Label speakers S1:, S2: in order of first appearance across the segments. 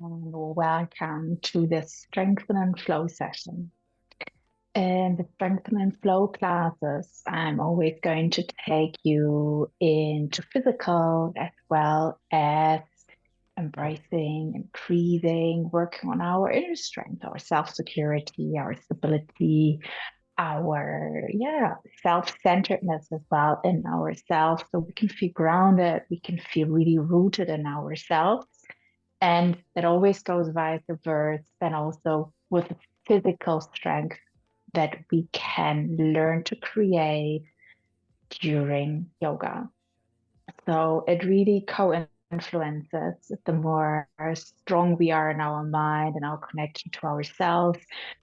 S1: And welcome to the Strengthen and Flow session. In the Strengthen and Flow classes, I'm always going to take you into physical as well as embracing, increasing, working on our inner strength, our self-security, our stability, our self-centeredness as well in ourselves, so we can feel grounded, we can feel really rooted in ourselves. And that always goes vice versa, and also with physical strength that we can learn to create during yoga. So it really co-influences. The more strong we are in our mind and our connection to ourselves,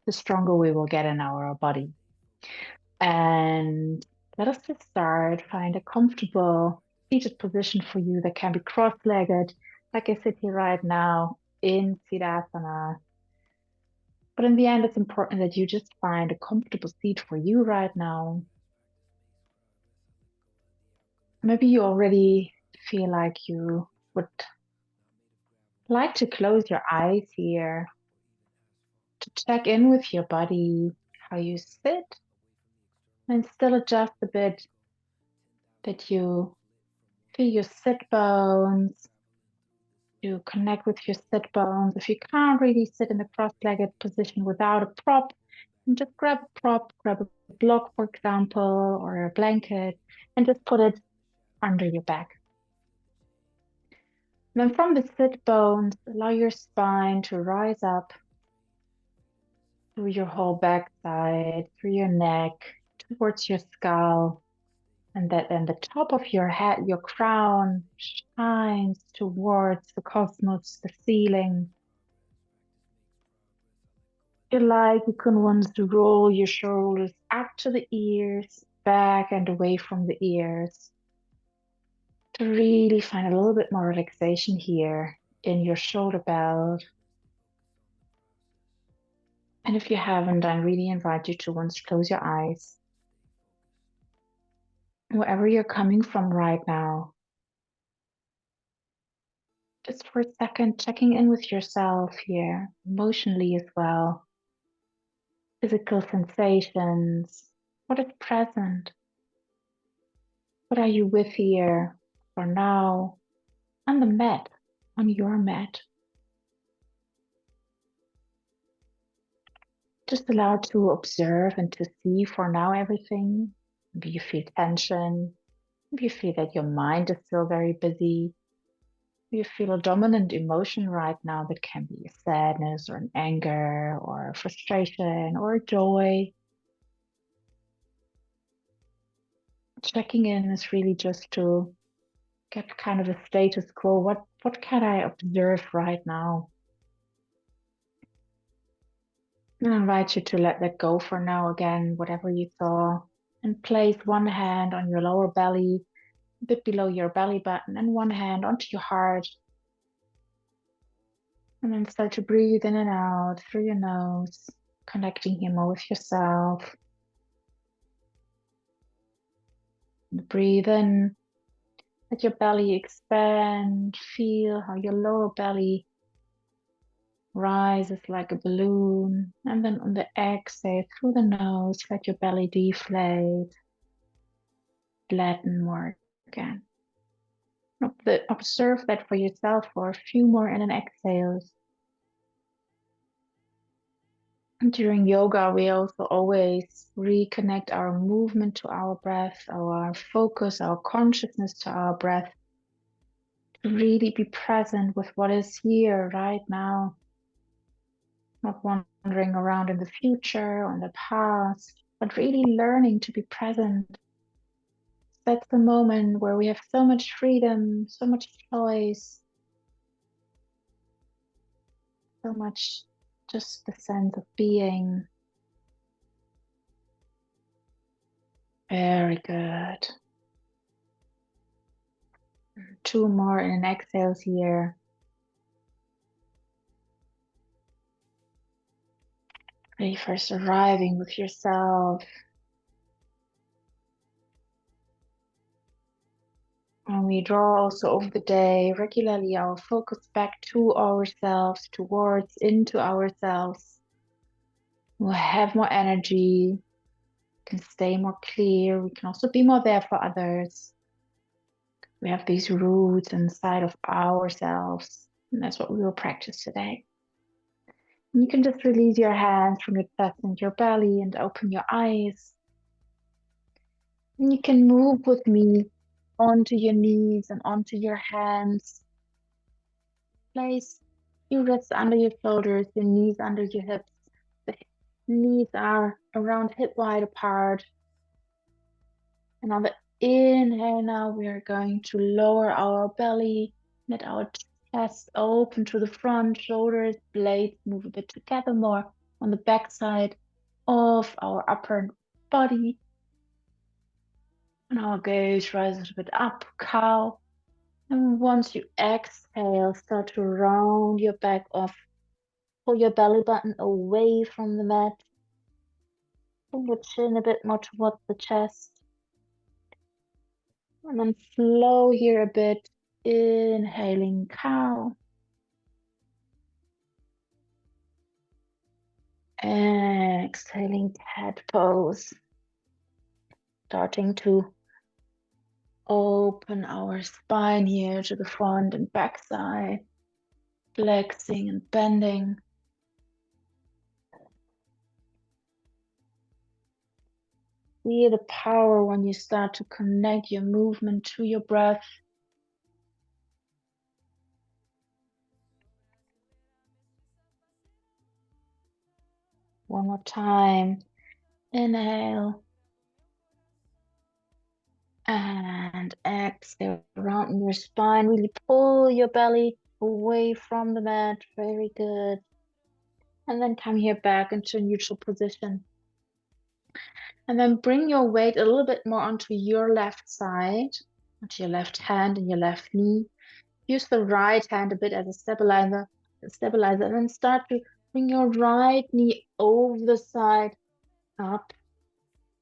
S1: the stronger we will get in our body. And let us just start. Find a comfortable seated position for you that can be cross-legged, like I sit here right now in Siddhasana. But in the end, it's important that you just find a comfortable seat for you right now. Maybe you already feel like you would like to close your eyes here to check in with your body, how you sit, and still adjust a bit that you feel your sit bones. You connect with your sit bones. If you can't really sit in a cross-legged position without a prop, and just grab a prop, grab a block, for example, or a blanket, and just put it under your back. Then from the sit bones, allow your spine to rise up through your whole backside, through your neck, towards your skull, and that then the top of your head, your crown, shines towards the cosmos, the ceiling. Feel like you can want to roll your shoulders up to the ears, back and away from the ears, to really find a little bit more relaxation here in your shoulder belt. And if you haven't, I really invite you to once close your eyes. Wherever you're coming from right now, just for a second, checking in with yourself here, emotionally as well. Physical sensations. What is present? What are you with here for now? On the mat, on your mat. Just allow to observe and to see for now everything. Maybe you feel tension. Maybe you feel that your mind is still very busy. You feel a dominant emotion right now that can be a sadness or an anger or a frustration or a joy. Checking in is really just to get kind of a status quo. What can I observe right now? And I invite you to let that go for now again, whatever you saw, and place one hand on your lower belly, a bit below your belly button, and one hand onto your heart. And then start to breathe in and out through your nose, connecting here more with yourself. And breathe in, let your belly expand, feel how your lower belly rises like a balloon. And then on the exhale through the nose, let your belly deflate, flatten more again. Observe that for yourself for a few more in and exhales. And during yoga, we also always reconnect our movement to our breath, our focus, our consciousness to our breath. To really be present with what is here right now. Not wandering around in the future or in the past, but really learning to be present. That's the moment where we have so much freedom, so much choice, so much just the sense of being. Very good. Two more in exhales here. Ready first arriving with yourself. And we draw also over the day regularly our focus back to ourselves, towards, into ourselves. We'll have more energy, can stay more clear. We can also be more there for others. We have these roots inside of ourselves. And that's what we will practice today. And you can just release your hands from your chest and your belly and open your eyes. And you can move with me onto your knees and onto your hands. Place your wrists under your shoulders, your knees under your hips. The knees are around hip wide apart. And on the inhale now, we are going to lower our belly, let our chest open to the front, shoulders, blades move a bit together more on the back side of our upper body. And our gaze rises a bit up, cow. And once you exhale, start to round your back off. Pull your belly button away from the mat. Bring your chin a bit more towards the chest. And then flow here a bit. Inhaling cow. Exhaling cat pose. Starting to open our spine here to the front and back side. Flexing and bending. See the power when you start to connect your movement to your breath. One more time. Inhale. And exhale, round your spine. Really pull your belly away from the mat. Very good. And then come here back into neutral position. And then bring your weight a little bit more onto your left side, onto your left hand and your left knee. Use the right hand a bit as a stabilizer, and then start to bring your right knee over the side, up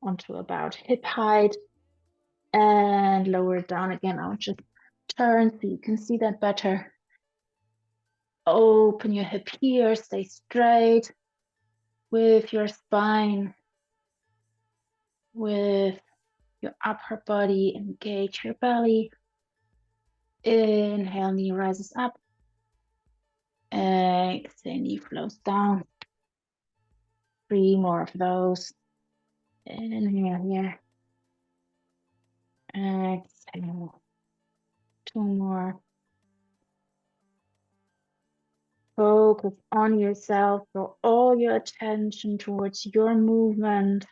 S1: onto about hip height, and lower it down again. I'll just turn so you can see that better. Open your hip here, stay straight with your spine, with your upper body, engage your belly. Inhale, knee rises up. Exhale, knee flows down. 3 more of those. Inhale here. Exhale. 2 more. Focus on yourself. Draw all your attention towards your movement.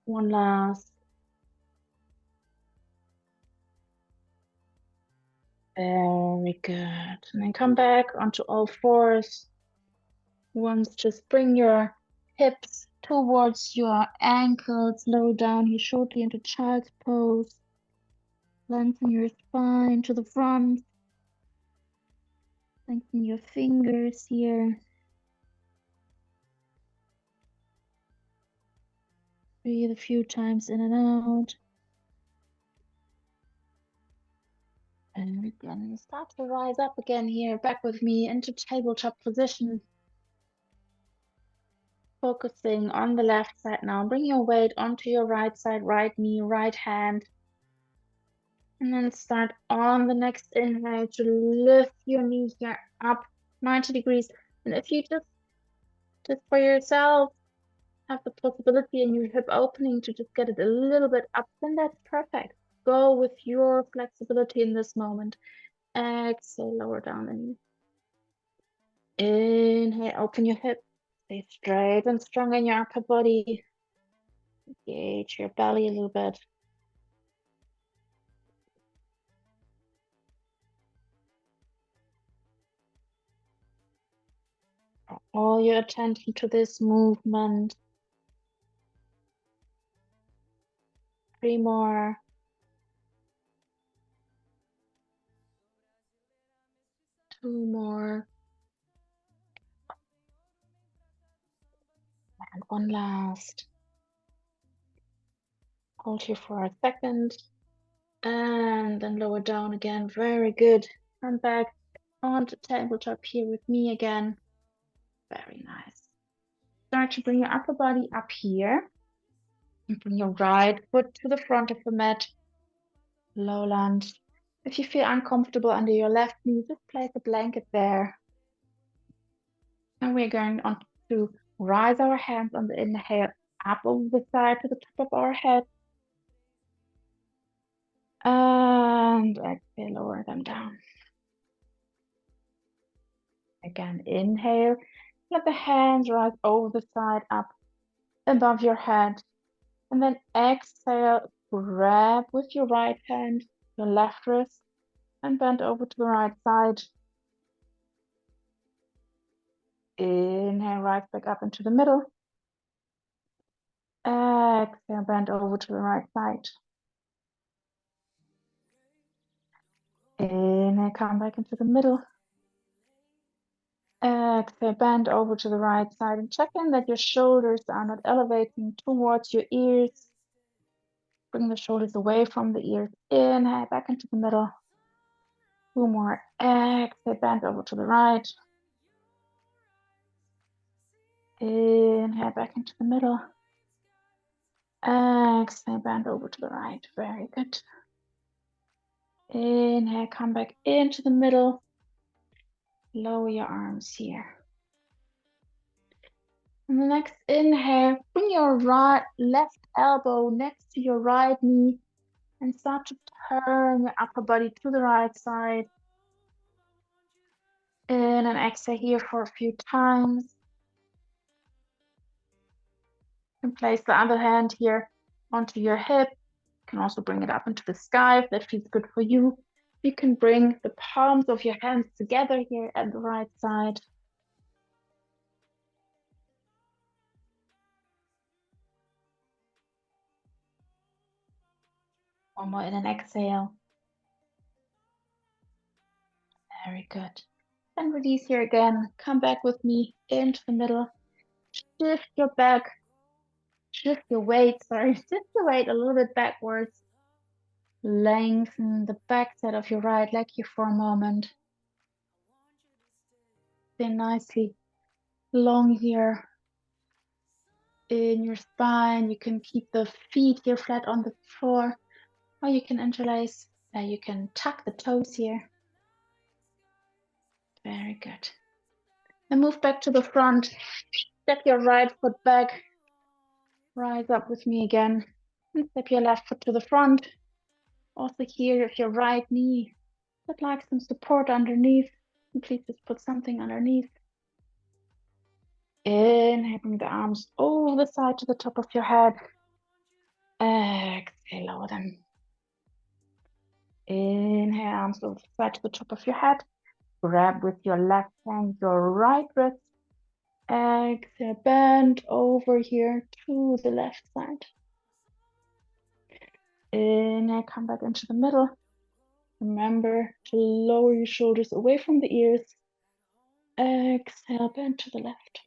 S1: One last. Very good. And then come back onto all fours. Once, just bring your hips towards your ankles. Lower down here shortly into child's pose. Lengthen your spine to the front. Lengthen your fingers here. Breathe a few times in and out. And again, start to rise up again here, back with me into tabletop position. Focusing on the left side now. Bring your weight onto your right side, right knee, right hand. And then start on the next inhale to lift your knee here up 90 degrees. And if you just for yourself, have the possibility in your hip opening to just get it a little bit up, then that's perfect. Go with your flexibility in this moment. Exhale, lower down the knee. Inhale, open your hip. Stay straight and strong in your upper body. Engage your belly a little bit. Draw all your attention to this movement. 3 more. Two more. And one last. Hold here for a second. And then lower down again. Very good. Come back onto tabletop here with me again. Very nice. Start to bring your upper body up here. And bring your right foot to the front of the mat. Low lunge. If you feel uncomfortable under your left knee, just place a blanket there. And we're going on to rise our hands on the inhale up over the side to the top of our head. And exhale, lower them down. Again, inhale. Let the hands rise over the side up above your head. And then exhale, grab with your right hand, your left wrist, and bend over to the right side. Inhale, rise back up into the middle. Exhale, bend over to the right side. Inhale, come back into the middle. Exhale, bend over to the right side and check in that your shoulders are not elevating towards your ears. Bring the shoulders away from the ears. Inhale, back into the middle. 2 more. Exhale, bend over to the right. Inhale, back into the middle. Exhale, bend over to the right. Very good. Inhale, come back into the middle. Lower your arms here. And the next inhale, bring your left elbow next to your right knee and start to turn your upper body to the right side. In and exhale here for a few times. And place the other hand here onto your hip. You can also bring it up into the sky if that feels good for you. You can bring the palms of your hands together here at the right side. One more in an exhale. Very good. And release here again. Come back with me into the middle. Shift your back. Shift your weight, shift your weight a little bit backwards. Lengthen the back side of your right leg here for a moment. Stay nicely long here in your spine. You can keep the feet here flat on the floor, or you can interlace. You can tuck the toes here. Very good. And move back to the front. Step your right foot back. Rise up with me again. And step your left foot to the front. Also here, if your right knee would like some support underneath, please just put something underneath. Inhale, bring the arms over the side to the top of your head. Exhale, lower them. Inhale, arms over the side to the top of your head. Grab with your left hand your right wrist. Exhale, bend over here to the left side. Inhale, come back into the middle. Remember to lower your shoulders away from the ears. Exhale, bend to the left.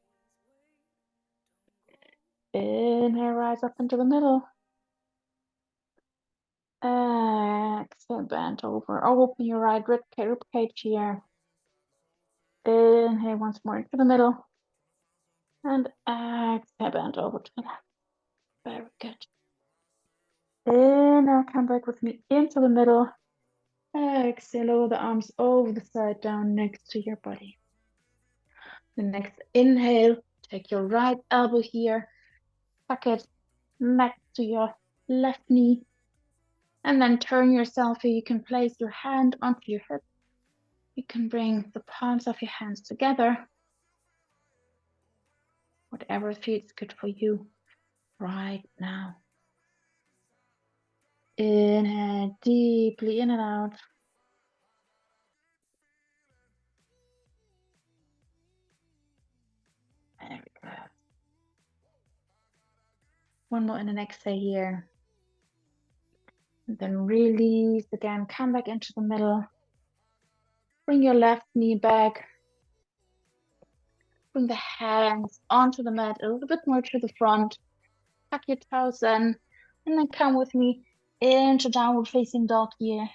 S1: Inhale, rise up into the middle. Exhale, bend over. Open your right rib cage here. Inhale once more into the middle. And exhale, bend over to the left. Very good. Inhale, come back with me into the middle. Exhale, lower the arms over the side down next to your body. The next inhale, take your right elbow here, tuck it next to your left knee, and then turn yourself here. You can place your hand onto your hip. You can bring the palms of your hands together. Whatever feels good for you right now. Inhale deeply in and out. Very good. One more in an exhale here. And then release again. Come back into the middle. Bring your left knee back. Bring the hands onto the mat a little bit more to the front. Tuck your toes in And then come with me into downward facing dog here.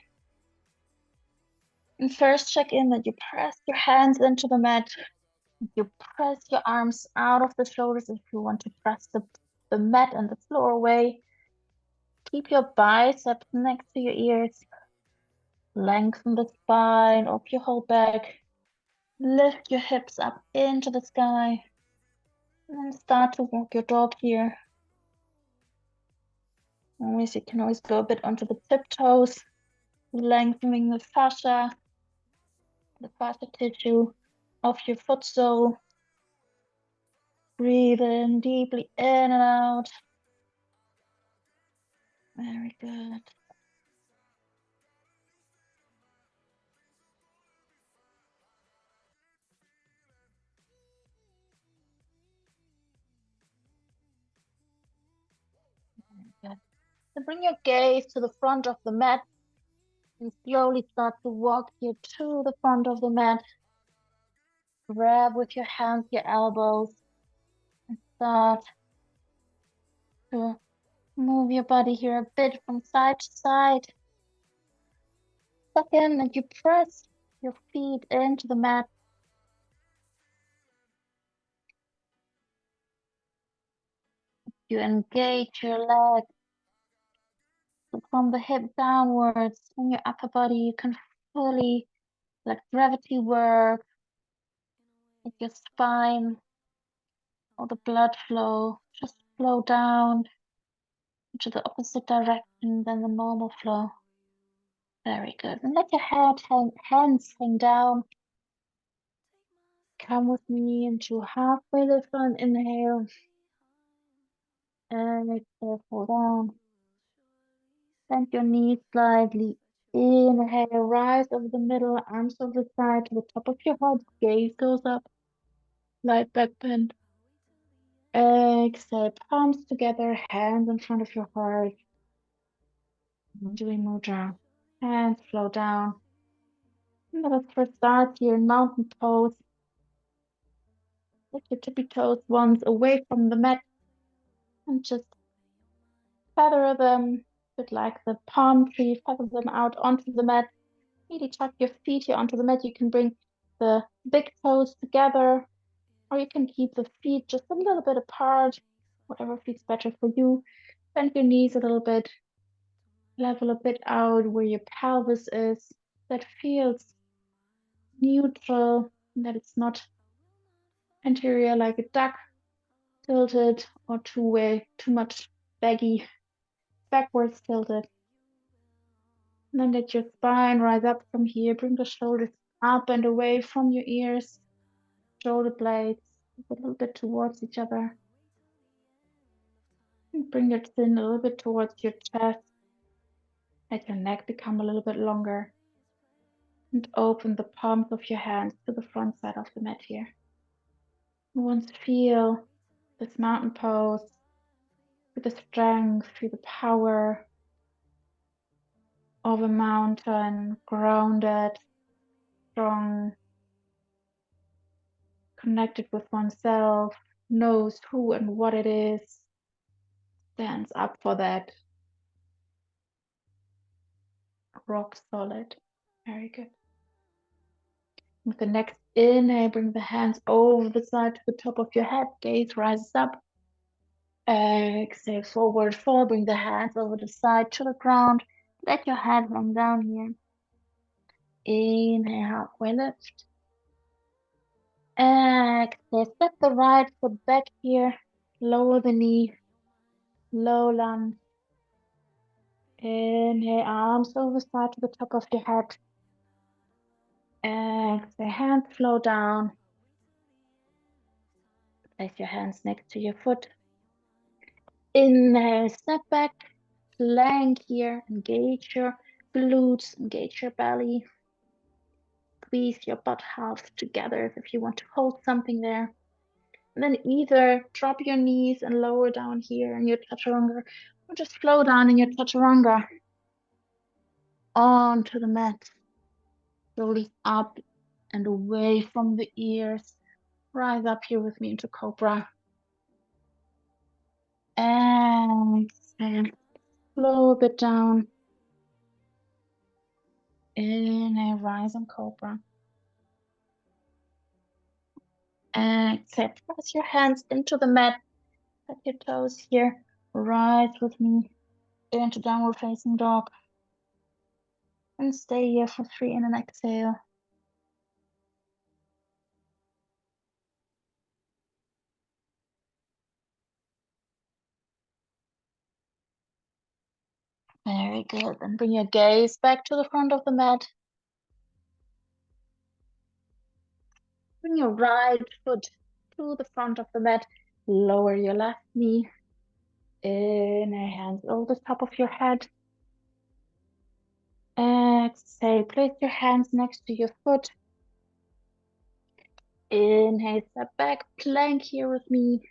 S1: And first check in that you press your hands into the mat. You press your arms out of the shoulders if you want to press the mat and the floor away. Keep your biceps next to your ears. Lengthen the spine of your whole back. Lift your hips up into the sky. And then start to walk your dog here. You can always go a bit onto the tiptoes, lengthening the fascia tissue of your foot sole. Breathe in deeply in and out. Very good. Good. So bring your gaze to the front of the mat and slowly start to walk here to the front of the mat. Grab with your hands, your elbows, and start to move your body here a bit from side to side. Suck in and you press your feet into the mat. You engage your legs. So from the hip downwards in your upper body, you can fully let gravity work. Let your spine, all the blood flow, just flow down into the opposite direction than the normal flow. Very good. And let your hands hang down. Come with me into halfway lift on inhale. And exhale, fall down. Bend your knees slightly. Inhale, rise over the middle, arms over the side to the top of your head. Gaze goes up. Light back bend. Exhale, palms together, hands in front of your heart. Doing mudra. Hands flow down. And let us first start here in mountain pose. Lift your tippy toes once away from the mat and just feather them, a bit like the palm tree, feather them out onto the mat. Really tuck your feet here onto the mat. You can bring the big toes together, or you can keep the feet just a little bit apart, whatever feels better for you. Bend your knees a little bit, level a bit out where your pelvis is. That feels neutral, that it's not anterior like a duck, tilted, or too much baggy, backwards tilted. And then let your spine rise up from here. Bring the shoulders up and away from your ears, shoulder blades a little bit towards each other. And bring your chin a little bit towards your chest. Let your neck become a little bit longer. And open the palms of your hands to the front side of the mat here. Once feel this mountain pose with the strength, feel the power of a mountain, grounded, strong, connected with oneself, knows who and what it is, stands up for that. Rock solid. Very good. With the next inhale, bring the hands over the side to the top of your head. Gaze rises up. Exhale, forward fold. Bring the hands over the side to the ground. Let your head hang down here. Inhale, halfway lift. Exhale, step the right foot back here. Lower the knee. Low lunge. Inhale, arms over the side to the top of your head. Exhale, hands flow down. Place your hands next to your foot. Inhale, step back, plank here, engage your glutes, engage your belly. Squeeze your butt half together if you want to hold something there. And then either drop your knees and lower down here in your chaturanga, or just flow down in your chaturanga onto the mat. Slowly up and away from the ears. Rise up here with me into cobra. And exhale. Lower a bit down. Inhale, rising cobra. Exhale, press your hands into the mat. Tuck your toes here. Rise with me into downward facing dog. And stay here for 3 in an exhale. Very good. And bring your gaze back to the front of the mat. Bring your right foot to the front of the mat. Lower your left knee. Inhale, hands over the top of your head. Exhale, place your hands next to your foot. Inhale, step back, plank here with me.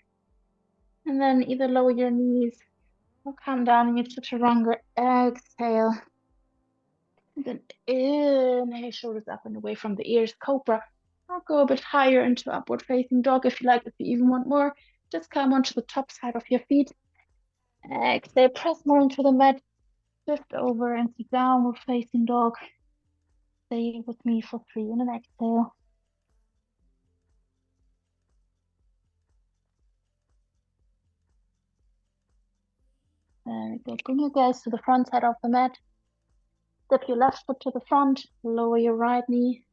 S1: And then either lower your knees or come down in your chaturanga. Exhale. And then inhale, shoulders up and away from the ears, cobra. Or go a bit higher into upward facing dog if you like. If you even want more, just come onto the top side of your feet. Exhale, press more into the mat. Shift over into downward facing dog. Stay with me for 3 in an exhale. Very good. Bring your gaze to the front side of the mat. Step your left foot to the front. Lower your right knee.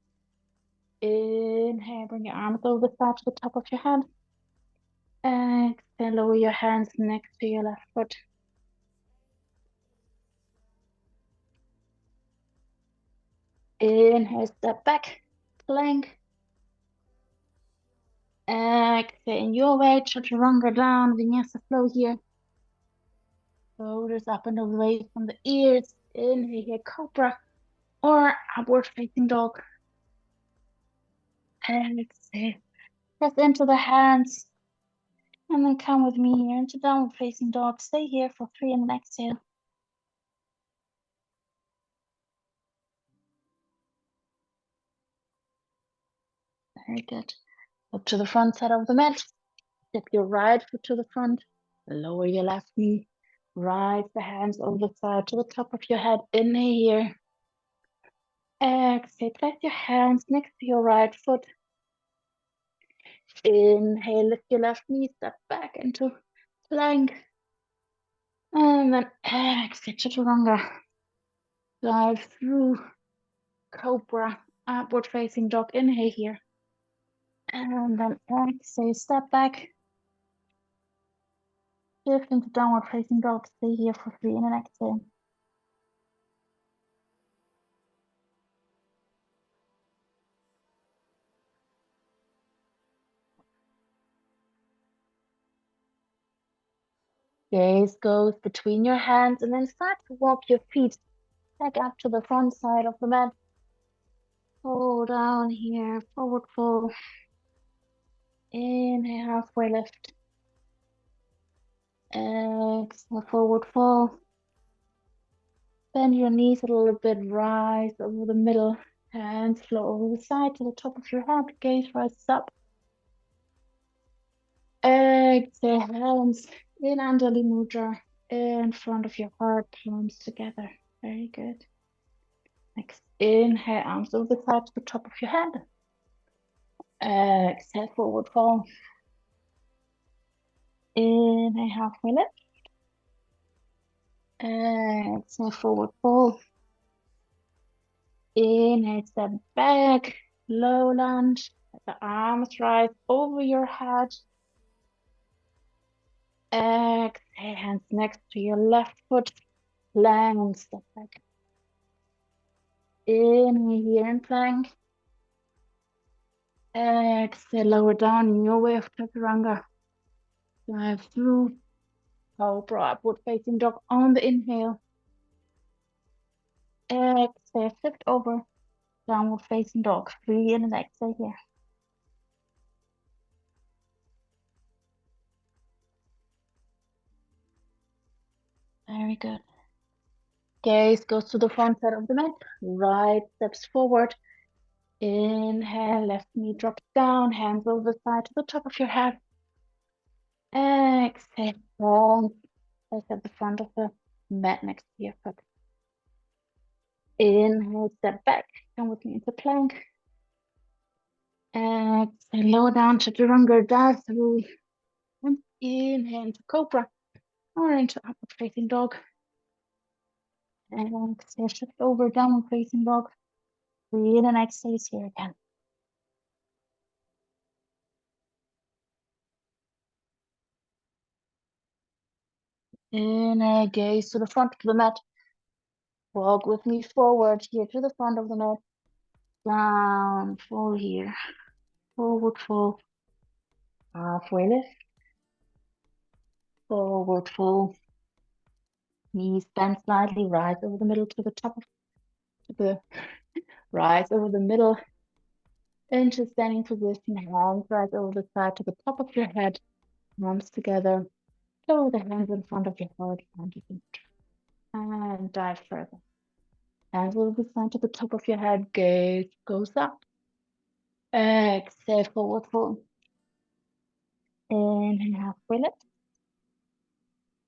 S1: Inhale, bring your arms over the side to the top of your head. Exhale, lower your hands next to your left foot. Inhale, step back, plank. Exhale, in your way, chaturanga down, vinyasa flow here. Shoulders up and away from the ears. Inhale here, cobra or upward facing dog. Exhale, press into the hands. And then come with me here into downward facing dog. Stay here for 3 and then exhale. Very good. Up to the front side of the mat. Step your right foot to the front. Lower your left knee. Rise the hands over the side to the top of your head. Inhale here. Exhale, place your hands next to your right foot. Inhale, lift your left knee, step back into plank. And then exhale, chaturanga. Dive through cobra, upward facing dog. Inhale here. And then exhale, step back. Shift into downward facing dog. Stay here for 3 and an exhale. Gaze goes between your hands and then start to walk your feet back up to the front side of the mat. Pull down here, forward fold. Inhale, halfway lift. Exhale, forward fold. Bend your knees a little bit, rise over the middle. Hands flow over the side to the top of your head. Gaze rises up. Exhale, hands in Anjali Mudra in front of your heart, palms together. Very good. Next, inhale, arms over the side to the top of your head. Exhale, forward fold. Inhale, halfway lift. Exhale, forward fold. Inhale, step back, low lunge. Let the arms rise over your head. Exhale, hands next to your left foot. Plank, step back. Inhale here in plank. Exhale, lower down in your way of chaturanga. Dive through. Cobra, upward facing dog on the inhale. Exhale, shift over. Downward facing dog. 3 in and exhale here. Very good. Gaze goes to the front side of the mat. Right steps forward. Inhale, left knee drops down. Hands over the side to the top of your head. Exhale, palms at the front of the mat next to your foot. Inhale, step back, come with me into plank. Exhale, lower down to chaturanga, dive through. And inhale into cobra or into upward facing dog. And exhale, shift over, downward facing dog. Breathe and exhale here again. Inhale, gaze to the front of the mat. Walk with me forward here to the front of the mat. Down, fall here. Forward fold. Halfway lift. Forward fold. Knees bend slightly, rise over the middle to the top of the rise over the middle into standing position. Hands rise over the side to the top of your head. Arms together. Lower the hands in front of your heart. And dive further. Hands will be sent to the top of your head. Gaze goes up. Exhale, forward fold. Inhale, halfway lift.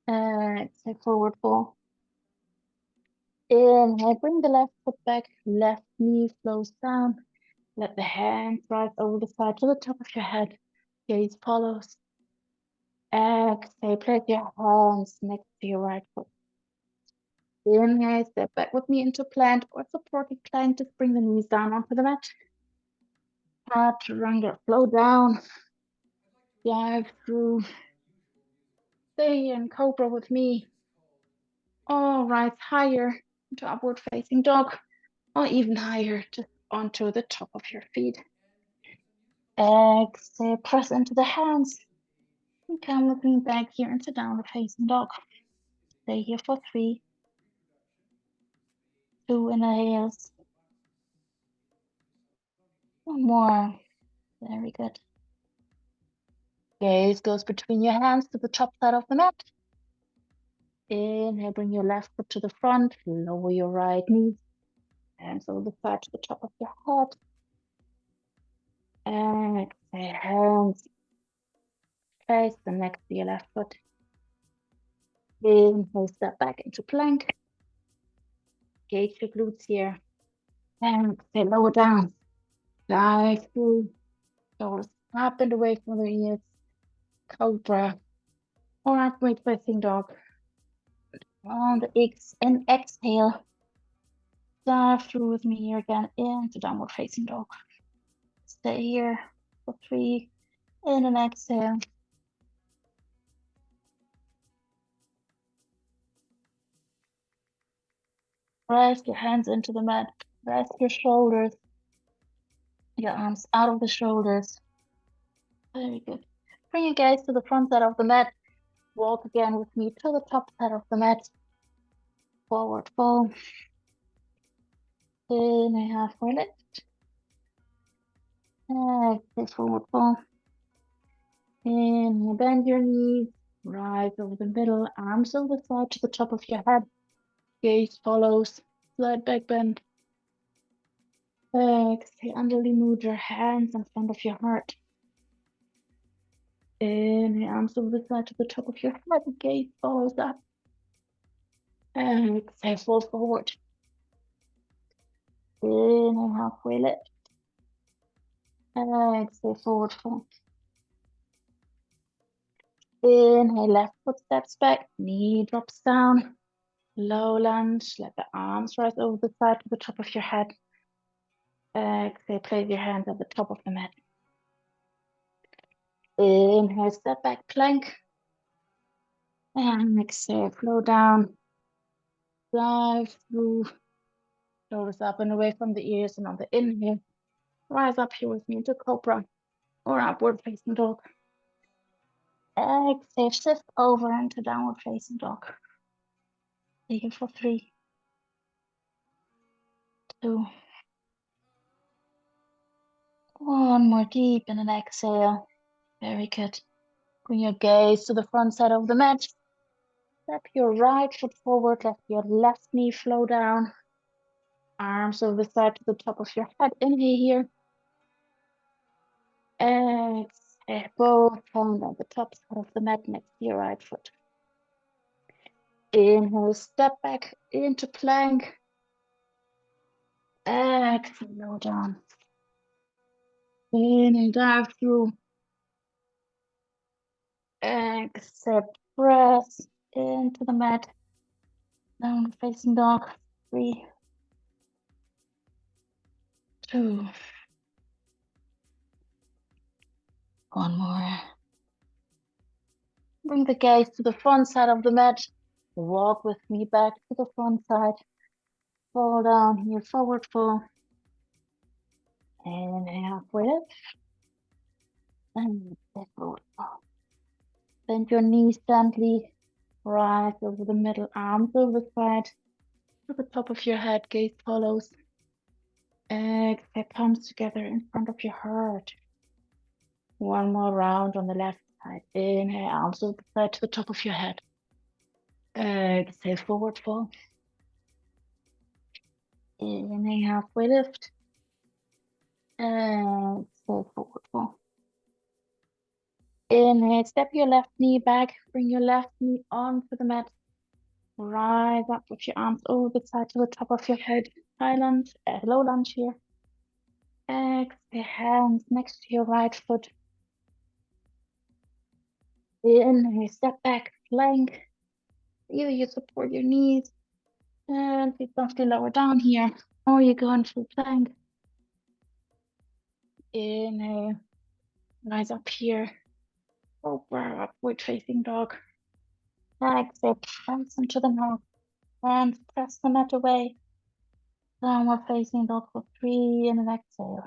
S1: Exhale, forward fold. Inhale, bring the left foot back. Left knee flows down. Let the hands rise over the side to the top of your head. Gaze follows. Exhale, place your hands next to your right foot. Inhale, step back with me into plank or supported plank. Just bring the knees down onto the mat. Chaturanga, flow down. Dive through. Stay in cobra with me. Or rise higher into upward facing dog. Or even higher to onto the top of your feet. Exhale, press into the hands. And come with me back here into downward facing dog. Stay here for 3. 2 inhales. 1 more. Very good. Gaze goes between your hands to the top side of the mat. Inhale, bring your left foot to the front. Lower your right knee. Hands over the side to the top of your head. Exhale, hands face the next to your left foot. Inhale, step back into plank. Engage your glutes here. And exhale, lower down. Dive through. Shoulders up and away from the ears. Cobra. Or upward facing dog. On the exhale. Dive through with me here again into downward facing dog. Stay here for 3. In an exhale. Press your hands into the mat. Press your shoulders. Your arms out of the shoulders. Very good. Bring your gaze to the front side of the mat. Walk again with me to the top side of the mat. Forward fold. Inhale, halfway lift. Exhale, forward fold. Inhale, bend your knees. Rise over the middle. Arms over the side to the top of your head. Gaze follows. Slight back bend. Exhale, underly move your hands in front of your heart. Inhale, arms over the side to the top of your head. Gaze follows up. Exhale, fold forward. Inhale, halfway lift. Exhale, forward fold. Inhale, left foot steps back, knee drops down. Low lunge, let the arms rise over the side to the top of your head. Exhale, place your hands at the top of the mat. Inhale, step back, plank. And exhale, flow down. Dive through. Shoulders up and away from the ears, and on the inhale, rise up here with me into cobra or upward facing dog. Exhale, shift over into downward facing dog. Stay here for 3, 2, 1 more deep in an exhale. Very good. Bring your gaze to the front side of the mat. Step your right foot forward, let your left knee flow down. Arms over the side to the top of your head. Inhale here. Exhale, both hands on the top side of the mat next to your right foot. Inhale, step back into plank. Exhale, lower down. Inhale, dive through. Exhale, press into the mat. Down facing dog. 3, 2. One more. Bring the gaze to the front side of the mat. Walk with me back to the front side. Fall down here, forward fold. Inhale, halfway lift. And forward fold. Bend your knees gently. Rise over the middle, arms over the side. To the top of your head, gaze follows. Exhale, palms together in front of your heart. One more round on the left side. Inhale, arms over the side to the top of your head. Exhale, forward fold. Inhale, halfway lift. Exhale, forward fold. Inhale, step your left knee back. Bring your left knee onto the mat. Rise up with your arms over the side to the top of your head. High lunge, low lunge here. Exhale, hands next to your right foot. Inhale, step back, plank. Either you support your knees and feet softly lower down here, or you go into plank. Inhale, rise up here. Cobra, upward facing dog. Exhale, press into the mat and press the mat away. Downward facing dog for 3 and an exhale.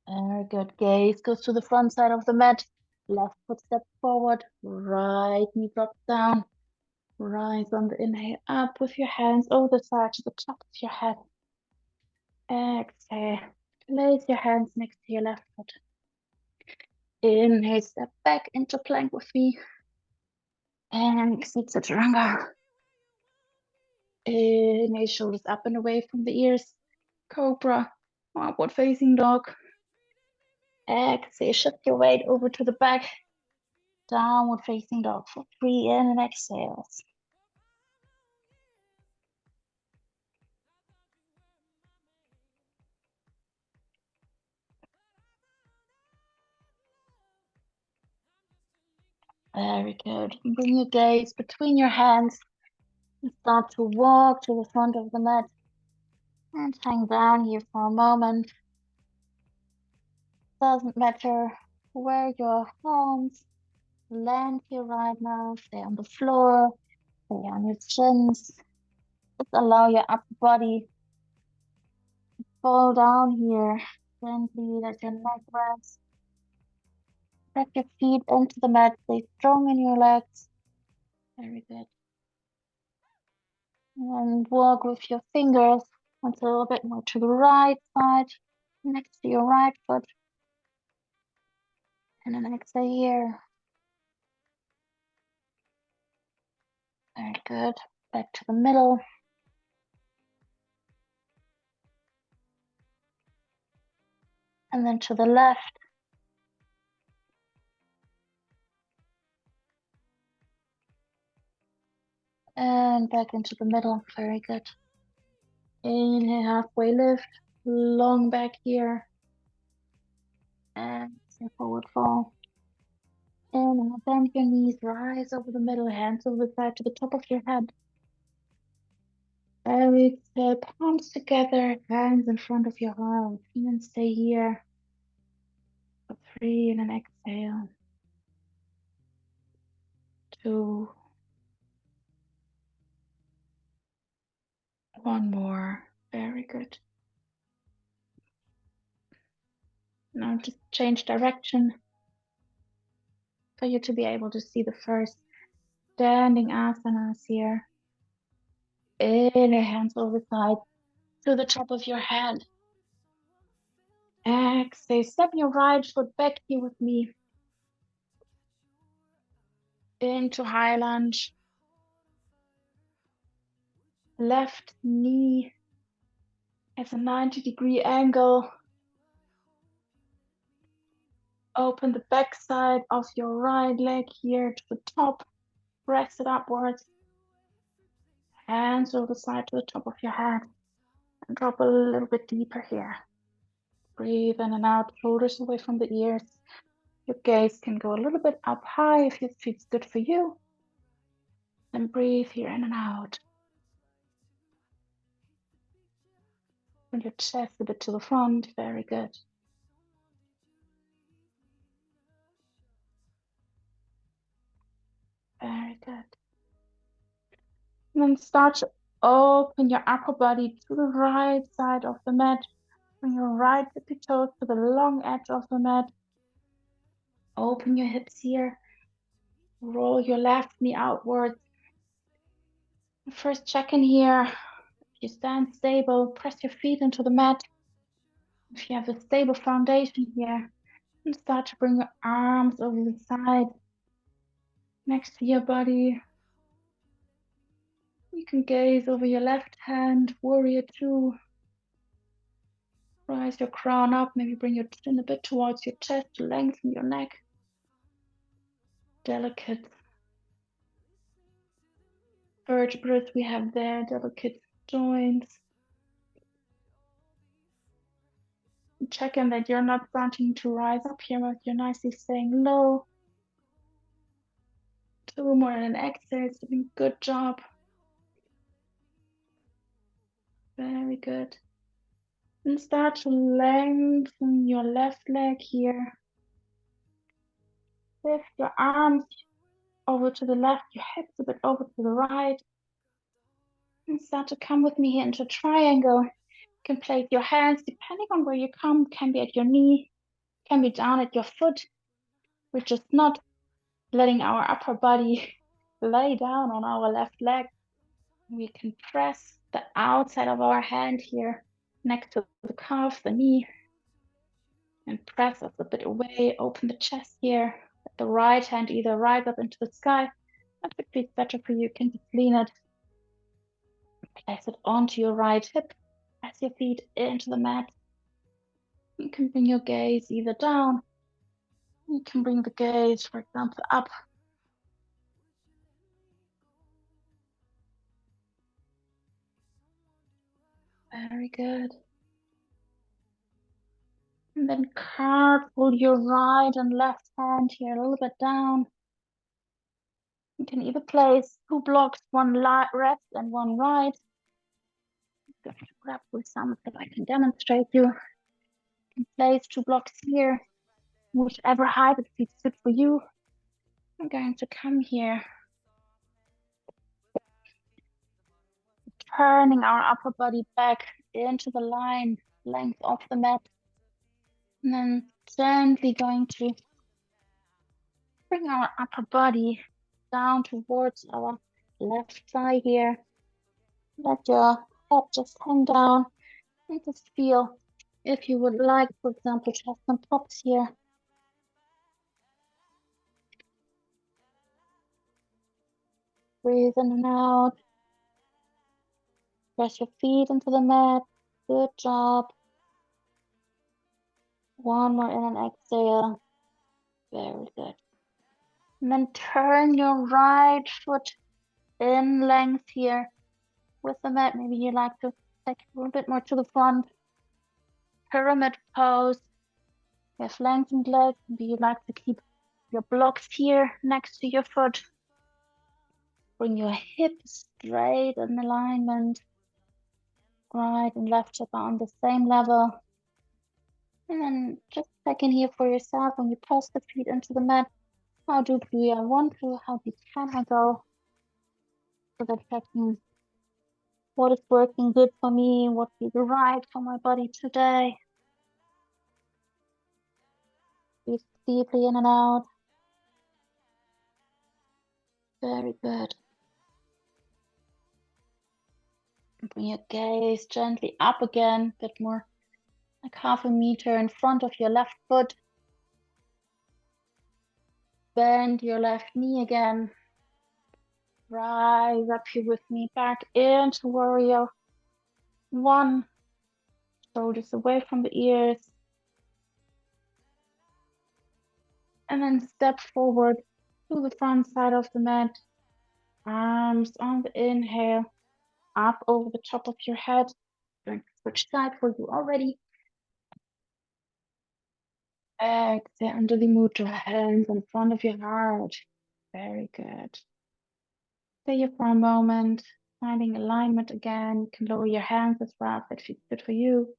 S1: Very good. Gaze goes to the front side of the mat. Left foot steps forward. Right knee drops down. Rise on the inhale up with your hands over the side to the top of your head. Exhale. Place your hands next to your left foot. Inhale, step back into plank with me. And exit chaturanga. Inhale, shoulders up and away from the ears. Cobra, upward facing dog. Exhale, shift your weight over to the back. Downward facing dog for 3 in and exhales. Very good. Bring your gaze between your hands and start to walk to the front of the mat and hang down here for a moment. Doesn't matter where your hands land here right now. Stay on the floor, stay on your chins. Just allow your upper body to fall down here. Gently let your neck rest. Press your feet into the mat. Stay strong in your legs. Very good. And walk with your fingers a little bit more to the right side, next to your right foot. And then exhale here. Very good. Back to the middle. And then to the left. And back into the middle. Very good. Inhale, halfway lift. Long back here. And forward fold. Inhale, bend your knees, rise over the middle, hands over the side to the top of your head. Exhale, palms together, hands in front of your heart. And then stay here for 3 and an exhale. 2. 1 more. Very good. Now just change direction for you to be able to see the first standing asanas here. Inhale, hands over the side to the top of your head. Exhale, step your right foot back here with me. Into high lunge. Left knee It's a 90-degree angle. Open the back side of your right leg here to the top. Press it upwards. Hands over the side to the top of your head. And drop a little bit deeper here. Breathe in and out, shoulders away from the ears. Your gaze can go a little bit up high if it feels good for you. Then breathe here in and out. Bring your chest a bit to the front. Very good. Very good. And then start to open your upper body to the right side of the mat. Bring your right tippy toes to the long edge of the mat. Open your hips here. Roll your left knee outwards. First check in here. If you stand stable, press your feet into the mat. If you have a stable foundation here, and start to bring your arms over the side next to your body. You can gaze over your left hand, warrior two. Rise your crown up, maybe bring your chin a bit towards your chest to lengthen your neck. Delicate vertebrae we have there, delicate joints. Check in that you're not starting to rise up here, but you're nicely staying low. 2 more and an exhale, it's doing a good job. Very good. And start to lengthen your left leg here. Lift your arms over to the left, your hips a bit over to the right. And start to come with me here into a triangle. You can place your hands, depending on where you come, can be at your knee, can be down at your foot. We're just not letting our upper body lay down on our left leg. We can press the outside of our hand here next to the calf, the knee, and press us a bit away. Open the chest here. Let the right hand either rise up into the sky. If it feels better for you, you can just lean it. Place it onto your right hip. Press your feet into the mat. You can bring your gaze either down. You can bring the gaze, for example, up. Very good. And then cartwheel your right and left hand here a little bit down. You can either place 2 blocks, one left and one right. I'm going to grab with some so I can demonstrate you. You can place 2 blocks here, whichever height it feels good for you. I'm going to come here, turning our upper body back into the line length of the mat. And then gently going to bring our upper body down towards our left thigh here. Let your head just hang down and just feel if you would like, for example, to have some pops here. Breathe in and out. Press your feet into the mat. Good job. One more in and exhale. Very good. And then turn your right foot in length here with the mat. Maybe you like to take a little bit more to the front. Pyramid pose. You have lengthened legs. Maybe you like to keep your blocks here next to your foot. Bring your hips straight in alignment. Right and left hip are on the same level. And then just check in here for yourself when you press the feet into the mat. How deeply I want to, how deep can I go? So that checking what is working good for me, what feels right for my body today. Breathe deeply in and out. Very good. And bring your gaze gently up again, a bit more like 1/2 meter in front of your left foot. Bend your left knee again. Rise up here with me, back into warrior one. Shoulders away from the ears. And then step forward to the front side of the mat. Arms on the inhale, up over the top of your head. Going to switch side for you already. Exhale under the mudra, hands in front of your heart. Very good. Stay here for a moment, finding alignment again. You can lower your hands as well if that feels good for you.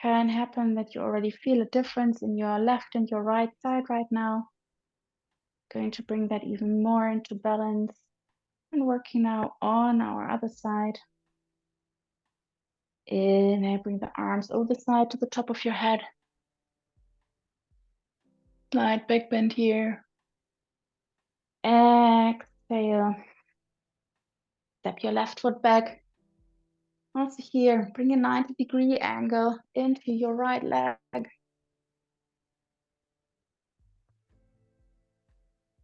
S1: Can happen that you already feel a difference in your left and your right side right now. Going to bring that even more into balance and working now on our other side. Inhale, bring the arms over the side to the top of your head. Slight back bend here. Exhale. Step your left foot back. Also here, bring a 90-degree angle into your right leg.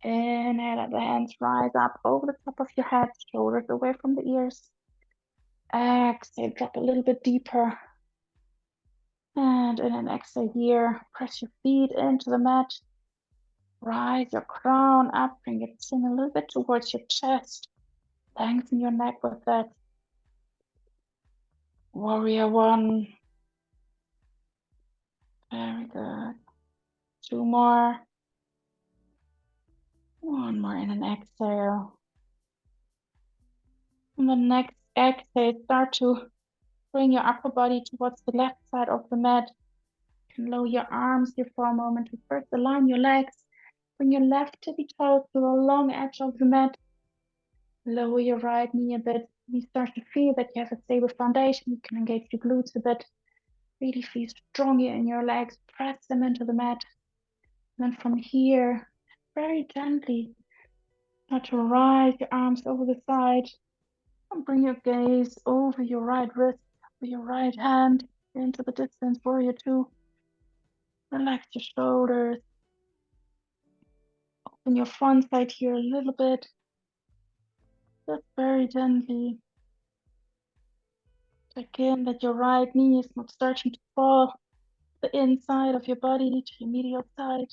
S1: Inhale, let the hands rise up over the top of your head, shoulders away from the ears. Exhale, drop a little bit deeper. And in an exhale here, press your feet into the mat. Rise your crown up, bring your chin a little bit towards your chest. Lengthen your neck with that. Warrior one. Very good. Two more. One more in an exhale. And the next exhale, start to bring your upper body towards the left side of the mat. You can lower your arms here for a moment to first align your legs. Bring your left tippy toes to the long edge of the mat. Lower your right knee a bit. You start to feel that you have a stable foundation. You can engage your glutes a bit. Really feel strong here in your legs. Press them into the mat. And then from here, very gently, start to rise your arms over the side. And bring your gaze over your right wrist, over your right hand, into the distance, warrior two. Relax your shoulders. Open your front side here a little bit. Just very gently. Check in that your right knee is not starting to fall the inside of your body to your medial side.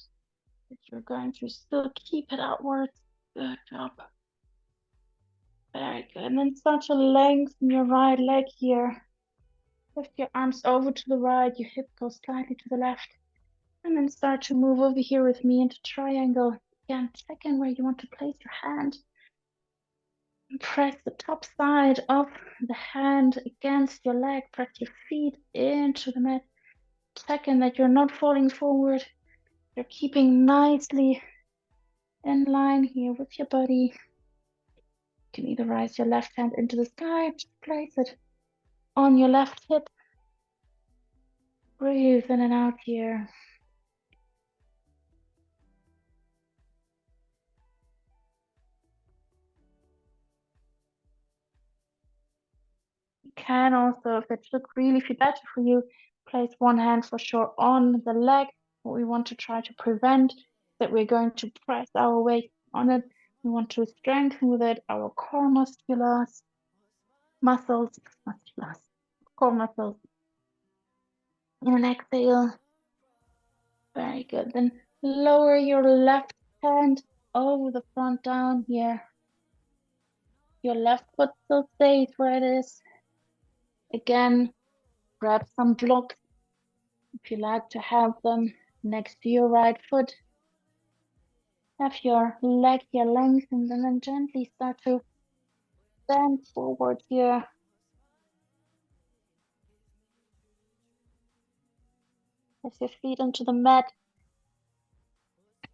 S1: That you're going to still keep it outwards. Good job. Very good. And then start to lengthen your right leg here. Lift your arms over to the right, your hip goes slightly to the left. And then start to move over here with me into triangle. Again, check in where you want to place your hand. And press the top side of the hand against your leg. Press your feet into the mat. Check in that you're not falling forward. You're keeping nicely in line here with your body. You can either raise your left hand into the sky, just place it on your left hip. Breathe in and out here. You can also, if it should really feel better for you, place one hand for sure on the leg. What we want to try to prevent is that we're going to press our weight on it. We want to strengthen with it our core musculars, core muscles. In an exhale. Very good. Then lower your left hand over the front down here. Your left foot still stays where it is. Again, grab some blocks if you like to have them next to your right foot. Have your leg here lengthened and then gently start to bend forward here. Press your feet into the mat.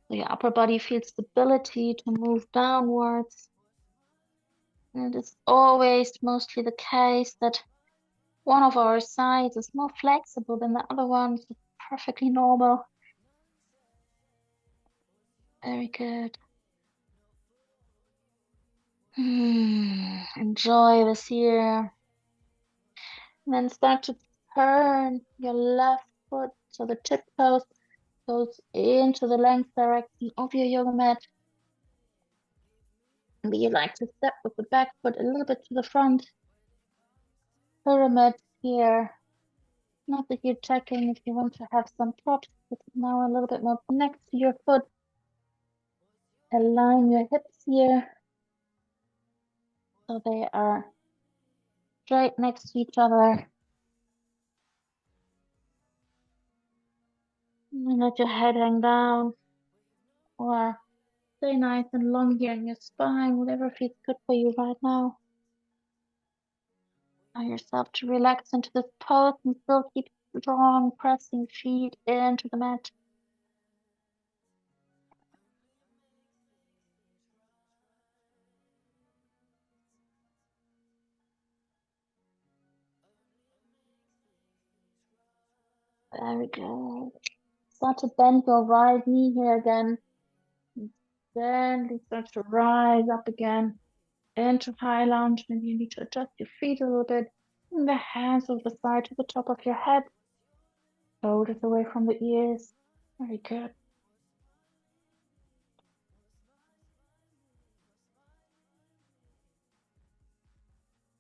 S1: So your upper body feels stability to move downwards. And it is always mostly the case that one of our sides is more flexible than the other one. So perfectly normal. Very good. Enjoy this here. And then start to turn your left foot so the tip toes goes into the length direction of your yoga mat. Maybe you like to step with the back foot a little bit to the front. pyramid here. Not that you're checking if you want to have some props, but now a little bit more next to your foot. Align your hips here so they are straight next to each other. And let your head hang down or stay nice and long here in your spine, whatever feels good for you right now. Allow yourself to relax into this pose and still keep strong, pressing feet into the mat. Very good. Start to bend your right knee here again. Gently start to rise up again into high lunge. Maybe you need to adjust your feet a little bit. Bring the hands over the side to the top of your head. Shoulders away from the ears. Very good.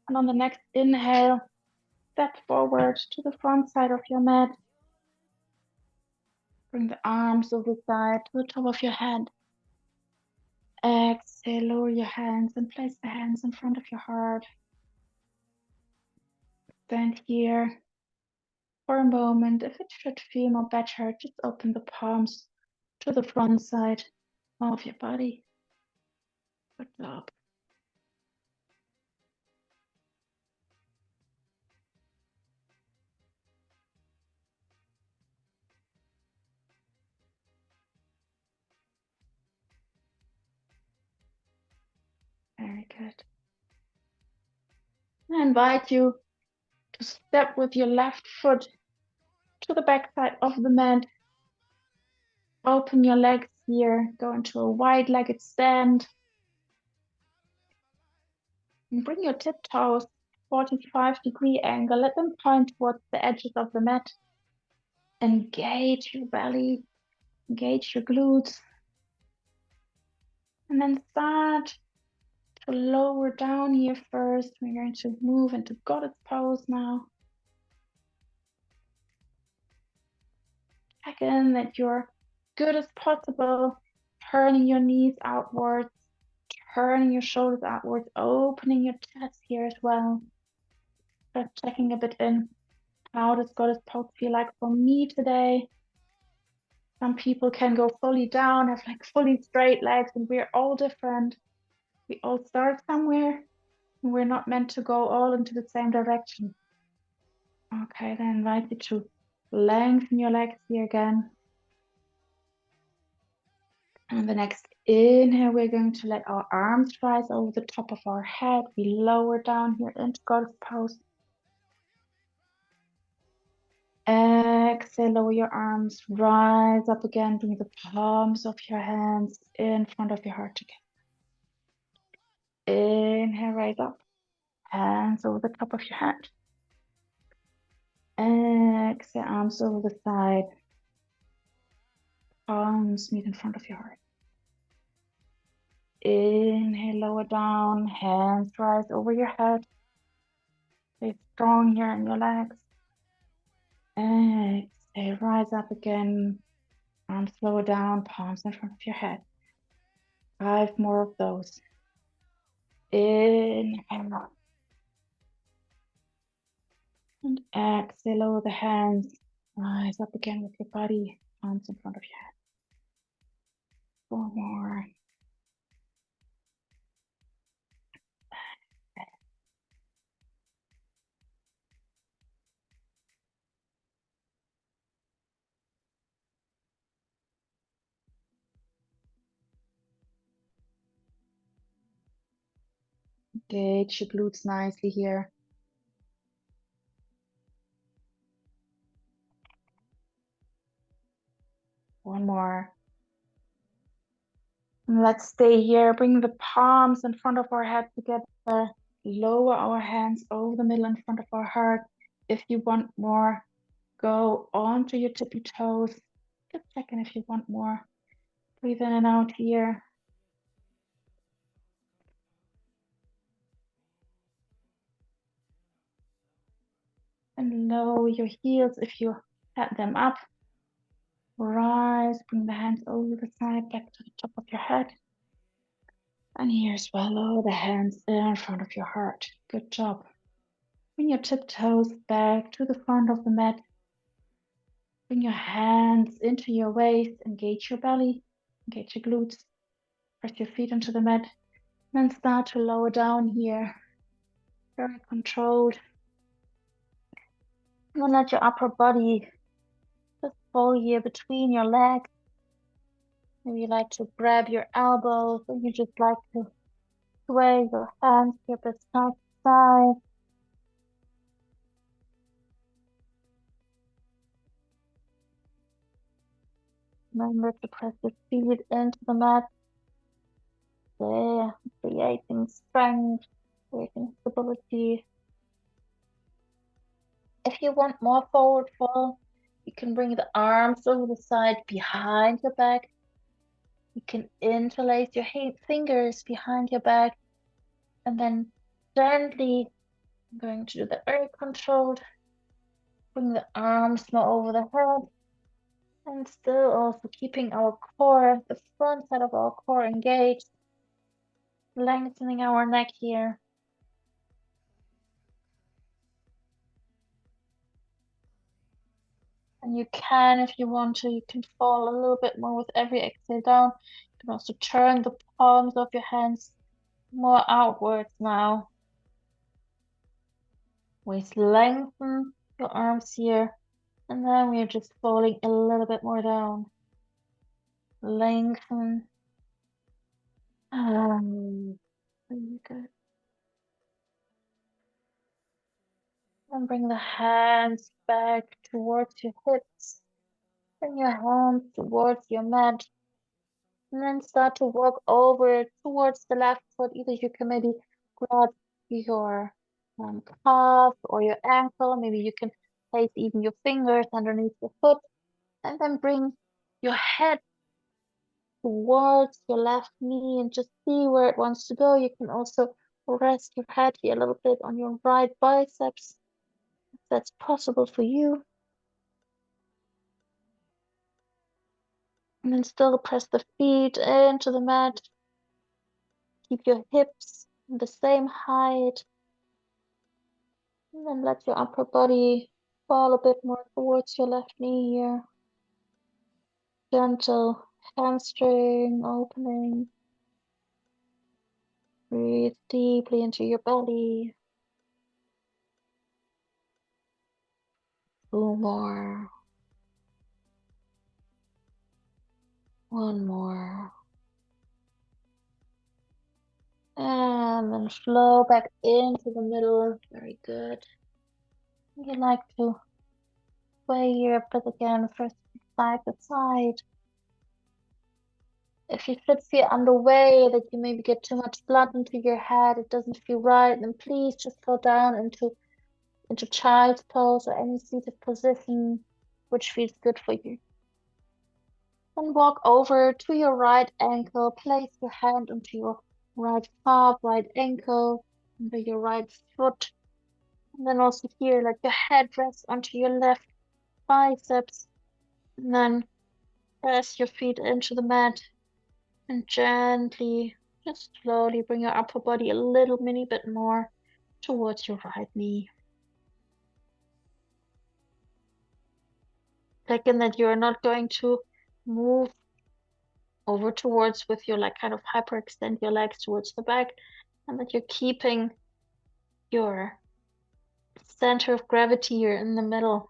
S1: And on the next inhale, step forward to the front side of your mat. Bring the arms over the side to the top of your head. Exhale, lower your hands and place the hands in front of your heart. Stand here for a moment. If it should feel more better, just open the palms to the front side of your body. Good job. Very good. I invite you to step with your left foot to the back side of the mat. Open your legs here. Go into a wide-legged stand. And bring your tiptoes 45-degree angle. Let them point towards the edges of the mat. Engage your belly. Engage your glutes. And then start to lower down here first. We're going to move into goddess pose now. Check in that you're good as possible, turning your knees outwards, turning your shoulders outwards, opening your chest here as well. Start checking a bit in. How does goddess pose feel like for me today? Some people can go fully down, have like fully straight legs, and we're all different. We all start somewhere, and we're not meant to go all into the same direction. Okay, then I invite you to lengthen your legs here again. And the next inhale, we're going to let our arms rise over the top of our head. We lower down here into goddess pose. Exhale, lower your arms, rise up again. Bring the palms of your hands in front of your heart together. Inhale, rise up. Hands over the top of your head. Exhale, arms over the side. Palms meet in front of your heart. Inhale, lower down. Hands rise over your head. Stay strong here in your legs. Exhale, rise up again. Arms lower down, palms in front of your head. 5 more of those. Inhale. And exhale, lower the hands. Rise up again with your body, arms in front of your head. 4 more. Engage your glutes nicely here. One more. And let's stay here. Bring the palms in front of our head together. Lower our hands over the middle in front of our heart. If you want more, go onto your tippy toes. Just check in if you want more. Breathe in and out here. And lower your heels if you had them up. Rise, bring the hands over the side, back to the top of your head. And here as well, lower the hands in front of your heart. Good job. Bring your tiptoes back to the front of the mat. Bring your hands into your waist, engage your belly, engage your glutes. Press your feet onto the mat. Then start to lower down here. Very controlled. And then let your upper body just fall here between your legs. Maybe you like to grab your elbows, or you just like to sway your hands here by side to side. Remember to press your feet into the mat. There, creating strength, creating stability. If you want more forward fold, you can bring the arms over the side behind your back. You can interlace your fingers behind your back, and then gently, I'm going to do that very controlled. Bring the arms more over the head, and still also keeping our core, the front side of our core engaged, lengthening our neck here. And you can, if you want to, you can fall a little bit more with every exhale down. You can also turn the palms of your hands more outwards now. Waist lengthen your arms here. And then we're just falling a little bit more down. Lengthen. Very good. And bring the hands back towards your hips. Bring your hands towards your mat. And then start to walk over towards the left foot. Either you can maybe grab your calf or your ankle. Maybe you can place even your fingers underneath your foot. And then bring your head towards your left knee and just see where it wants to go. You can also rest your head here a little bit on your right biceps, if that's possible for you. And then still press the feet into the mat. Keep your hips the same height. And then let your upper body fall a bit more towards your left knee here. Gentle hamstring opening. Breathe deeply into your belly. 2 more. 1 more. And then flow back into the middle. Very good. You like to sway your bit again, first side to side. If you feel underway, that you maybe get too much blood into your head, it doesn't feel right, then please just go down into child's pose or any seated position which feels good for you. Then walk over to your right ankle, place your hand onto your right calf, right ankle, under your right foot. And then also here, let your head rest onto your left biceps. And then press your feet into the mat and gently, just slowly bring your upper body a little mini bit more towards your right knee. Second, that you're not going to move over towards with your like kind of hyperextend your legs towards the back, and that you're keeping your center of gravity here in the middle.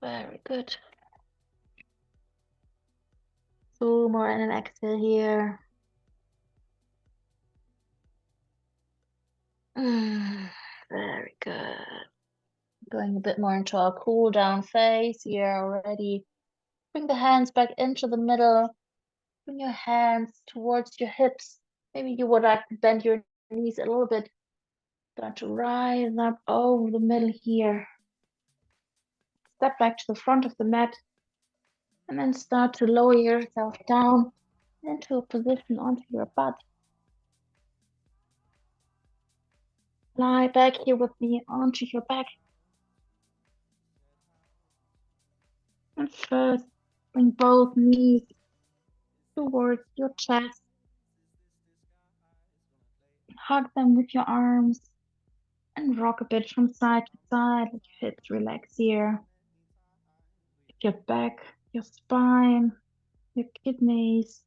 S1: Very good. 2 more and an exhale here. Very good. Going a bit more into our cool down phase here already. Bring the hands back into the middle. Bring your hands towards your hips. Maybe you would like to bend your knees a little bit. Start to rise up over the middle here. Step back to the front of the mat. And then start to lower yourself down into a position onto your butt. Lie back here with me onto your back. And first, bring both knees towards your chest. Hug them with your arms and rock a bit from side to side. Let your hips relax here. Your back, your spine, your kidneys.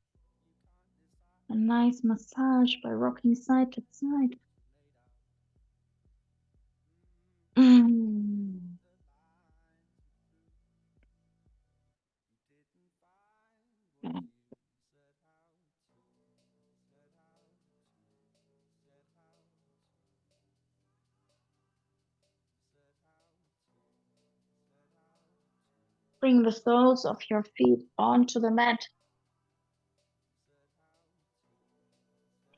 S1: A nice massage by rocking side to side. Mm. Yeah. Bring the soles of your feet onto the mat.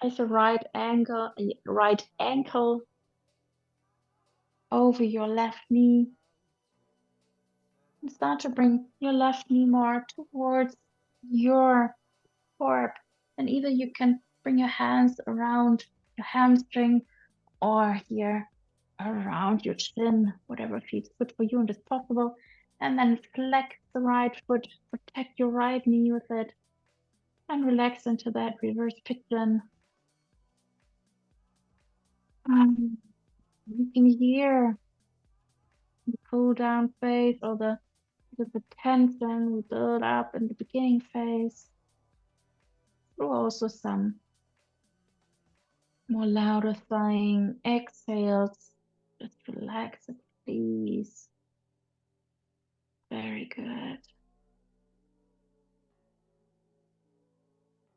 S1: Place a right ankle over your left knee. And start to bring your left knee more towards your core. And either you can bring your hands around your hamstring or here around your chin, whatever feels good for you and is possible. And then flex the right foot, protect your right knee with it, and relax into that reverse pigeon. You can hear the cool down phase or the tension we build up in the beginning phase. Through also some more louder sighing exhales. Just relax it, please. Very good.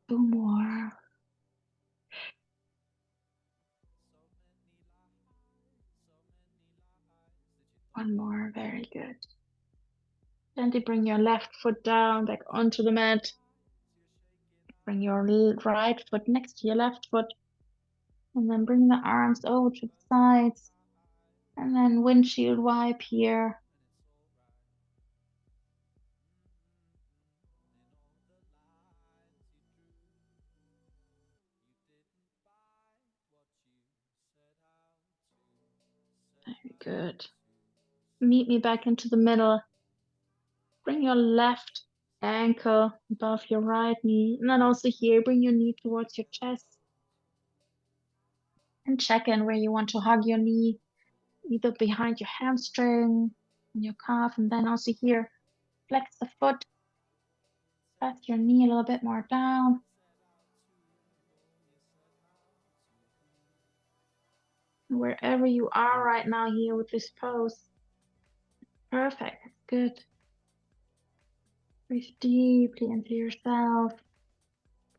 S1: Two more. One more. Very good. Gently bring your left foot down, back onto the mat. Bring your right foot next to your left foot. And then bring the arms over to the sides. And then windshield wipe here. Very good. Meet me back into the middle. Bring your left ankle above your right knee. And then also here, bring your knee towards your chest. And check in where you want to hug your knee, either behind your hamstring, on your calf, and then also here, flex the foot, press your knee a little bit more down. And wherever you are right now here with this pose, perfect, good. Breathe deeply into yourself.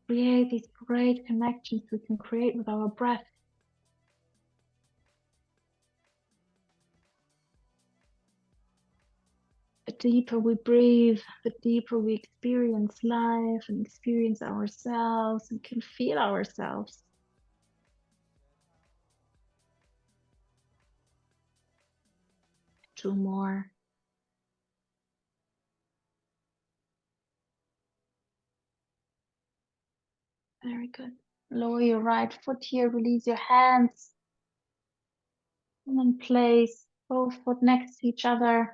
S1: Create these great connections we can create with our breath. The deeper we breathe, the deeper we experience life and experience ourselves and can feel ourselves. Two more. Very good. Lower your right foot here, release your hands, and then place both foot next to each other.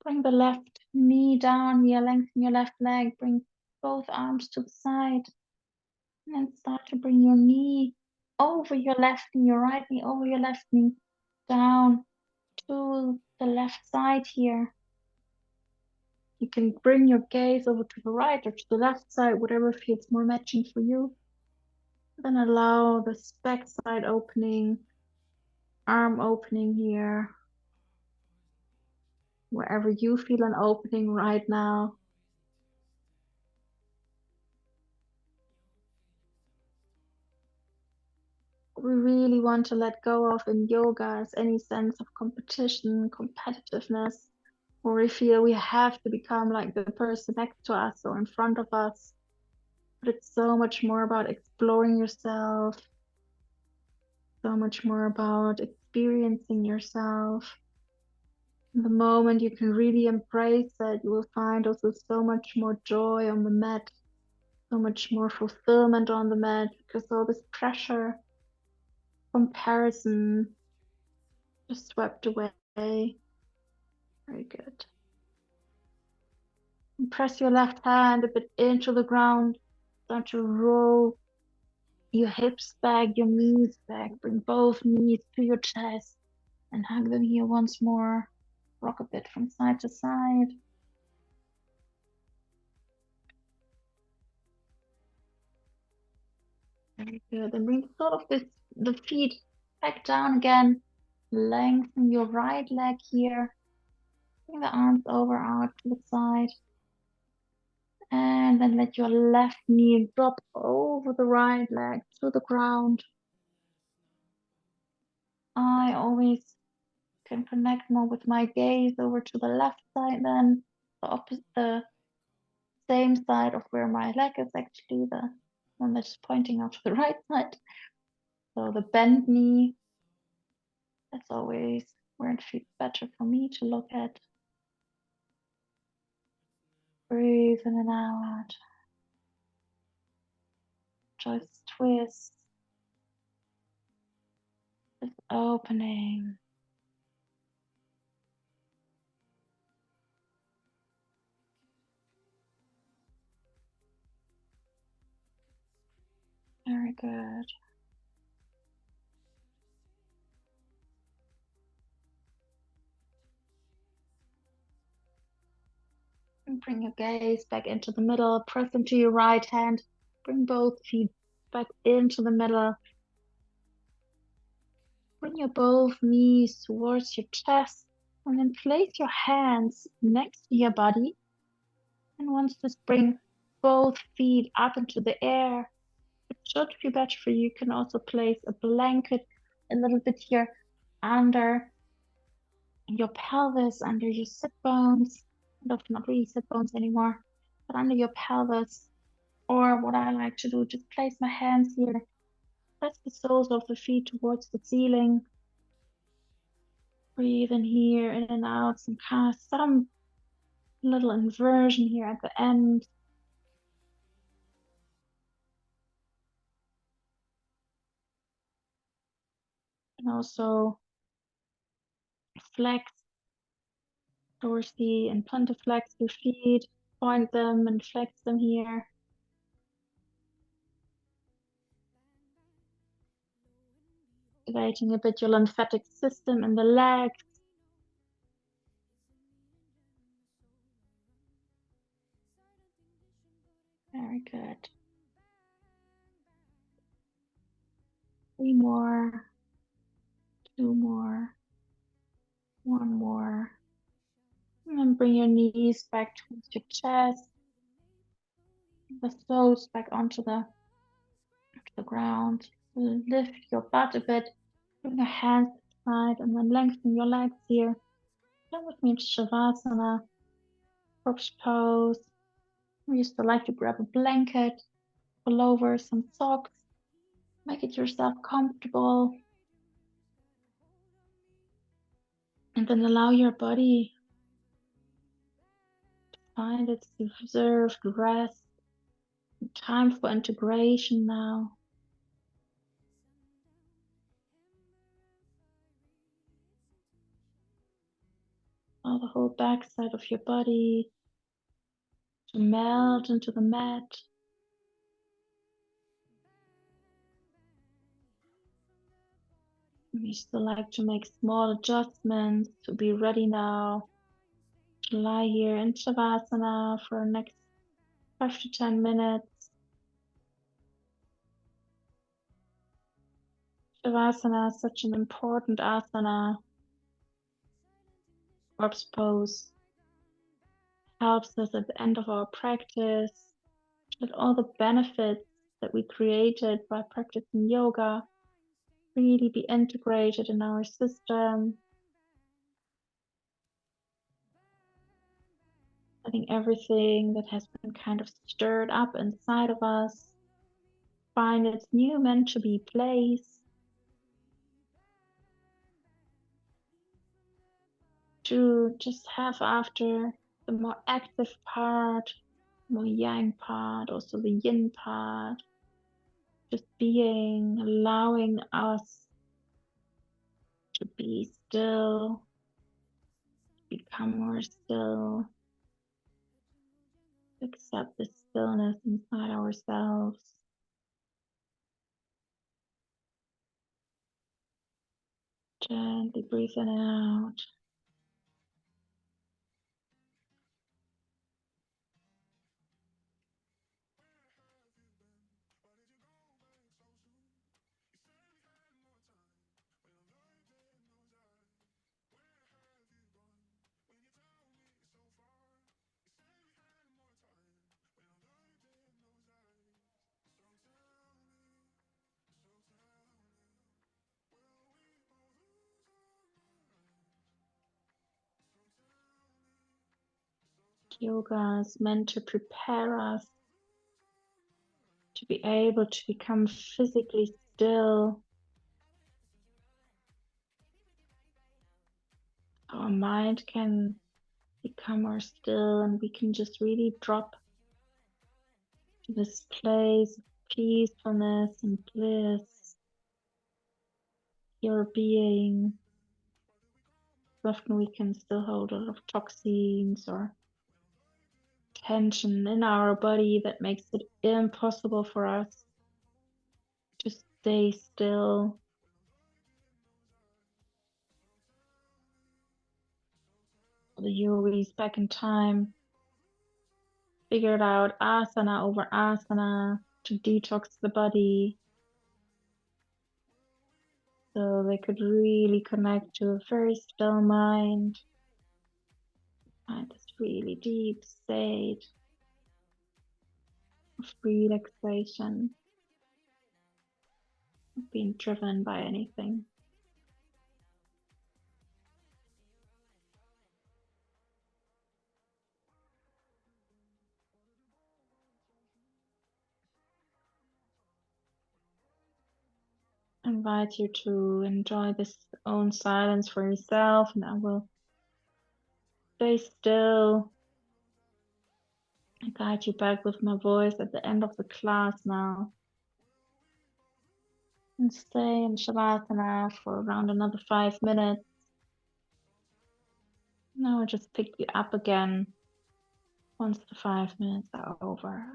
S1: Bring the left knee down here, lengthen your left leg, bring both arms to the side, and then start to bring your knee over your left knee, your right knee over your left knee, down to the left side here. You can bring your gaze over to the right or to the left side, whatever feels more matching for you. Then allow the back side opening, arm opening here, wherever you feel an opening right now. We really want to let go of in yoga is any sense of competition, competitiveness, or we feel we have to become like the person next to us or in front of us. But it's so much more about exploring yourself, so much more about experiencing yourself. In the moment you can really embrace that, you will find also so much more joy on the mat, so much more fulfillment on the mat, because all this pressure comparison just swept away. Very good. And press your left hand a bit into the ground. Start to roll your hips back, your knees back. Bring both knees to your chest and hug them here once more. Rock a bit from side to side. Very good. And bring sort of the feet back down again. Lengthen your right leg here. Bring the arms over out to the side. And then let your left knee drop over the right leg to the ground. I always can connect more with my gaze over to the left side then, the same side of where my leg is actually the one that's pointing out to the right side. So the bent knee, that's always where it feels better for me to look at. Breathe in and out. Just twist. Just opening. Very good. And bring your gaze back into the middle. Press into your right hand. Bring both feet back into the middle. Bring your both knees towards your chest. And then place your hands next to your body. And once this, bring both feet up into the air. It should feel better for you. You can also place a blanket a little bit here under your pelvis, under your sit bones. Not really sit bones anymore, but under your pelvis. Or what I like to do, just place my hands here. Press the soles of the feet towards the ceiling. Breathe in here, in and out, some little inversion here at the end. And also flex dorsally and plantarflex your feet. Point them and flex them here. Activating a bit your lymphatic system in the legs. Very good. 3 more. 2 more. 1 more. And then bring your knees back towards your chest. The toes back onto the ground. Lift your butt a bit. Bring your hands to the side and then lengthen your legs here. Come with me into Shavasana. Corpse pose. We used to like to grab a blanket, pull over some socks. Make it yourself comfortable. And then allow your body to find its deserved rest. Time for integration now. Allow the whole backside of your body to melt into the mat. We still like to make small adjustments to be ready now to lie here in Shavasana for the next 5 to 10 minutes. Shavasana is such an important asana. Corpse pose helps us at the end of our practice with all the benefits that we created by practicing yoga really be integrated in our system. Letting everything that has been kind of stirred up inside of us find its new meant to be place. To just have after the more active part, more yang part, also the yin part, just being, allowing us to be still, become more still, accept the stillness inside ourselves. Gently breathe in and out. Yoga is meant to prepare us to be able to become physically still. Our mind can become more still and we can just really drop to this place of peacefulness and bliss. Your being. Often we can still hold a lot of toxins or tension in our body that makes it impossible for us to stay still. The yogis back in time figured out asana over asana to detox the body so they could really connect to a very still mind, find this really deep state of relaxation, of being driven by anything. I invite you to enjoy this own silence for yourself, and I will stay still and guide you back with my voice at the end of the class now. And stay in Shavasana for around another 5 minutes. Now I'll just pick you up again once the 5 minutes are over.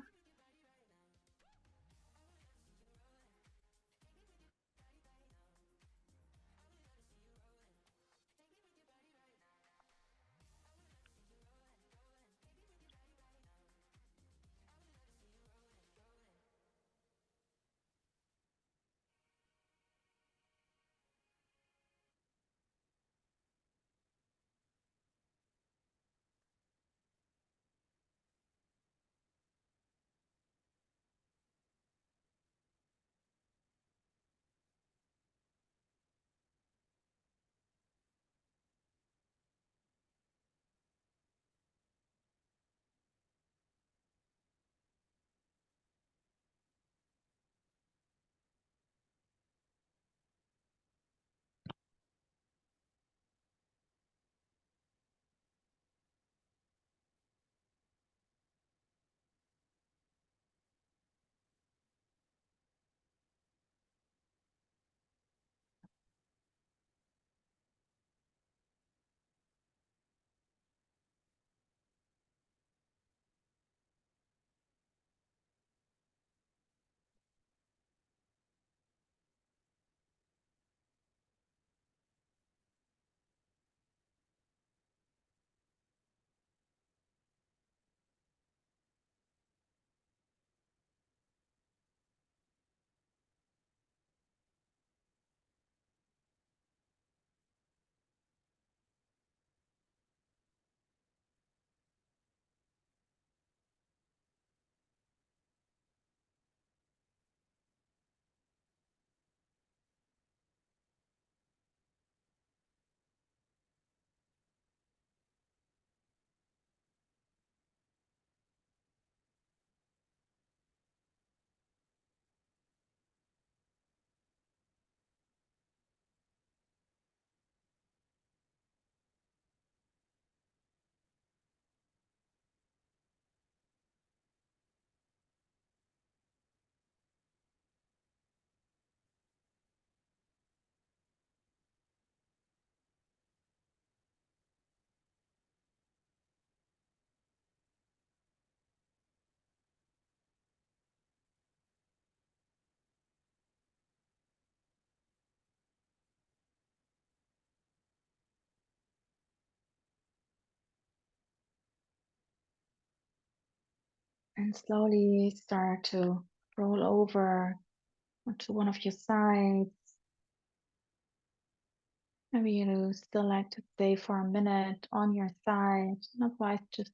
S1: And slowly start to roll over onto one of your sides. Maybe you still like to stay for a minute on your side. Otherwise, just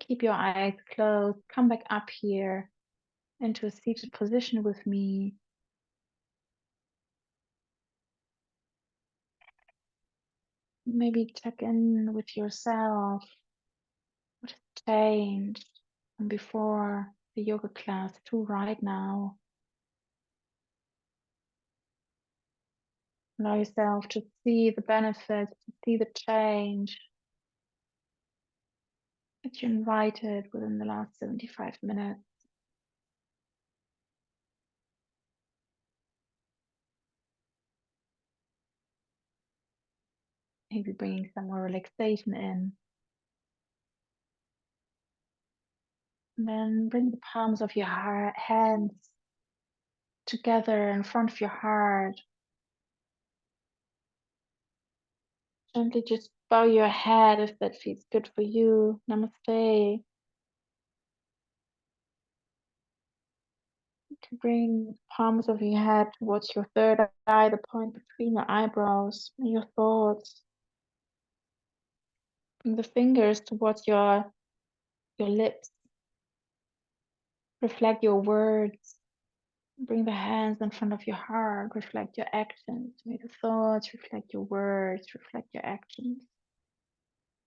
S1: keep your eyes closed. Come back up here into a seated position with me. Maybe check in with yourself. What has changed from before the yoga class to right now? Allow yourself to see the benefits, to see the change that you invited within the last 75 minutes. Maybe bringing some more relaxation in. And then bring the palms of your hands together in front of your heart. Gently just bow your head if that feels good for you. Namaste. You can bring the palms of your head towards your third eye, the point between your eyebrows and your thoughts. Bring the fingers towards your lips. Reflect your words. Bring the hands in front of your heart. Reflect your actions. May the thoughts reflect your words, reflect your actions.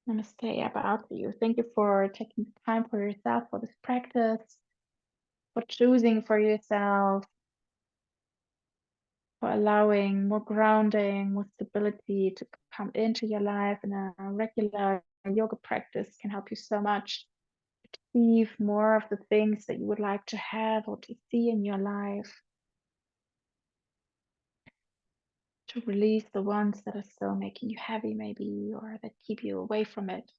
S1: Namaste, about you. Thank you for taking the time for yourself for this practice, for choosing for yourself, for allowing more grounding, more stability to come into your life. And a regular yoga practice can help you so much achieve more of the things that you would like to have or to see in your life, to release the ones that are still making you heavy maybe, or that keep you away from it.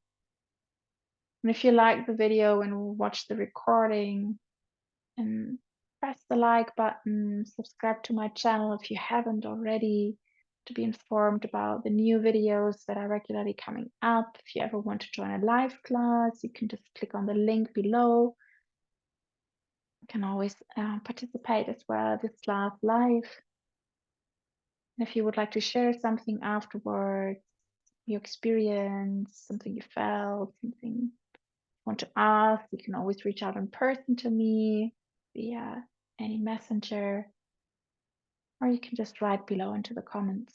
S1: And if you like the video and watch the recording, and press the like button, subscribe to my channel if you haven't already, to be informed about the new videos that are regularly coming up. If you ever want to join a live class, you can just click on the link below. You can always participate as well this class live. And if you would like to share something afterwards, your experience, something you felt, something you want to ask, you can always reach out in person to me via any messenger, or you can just write below into the comments.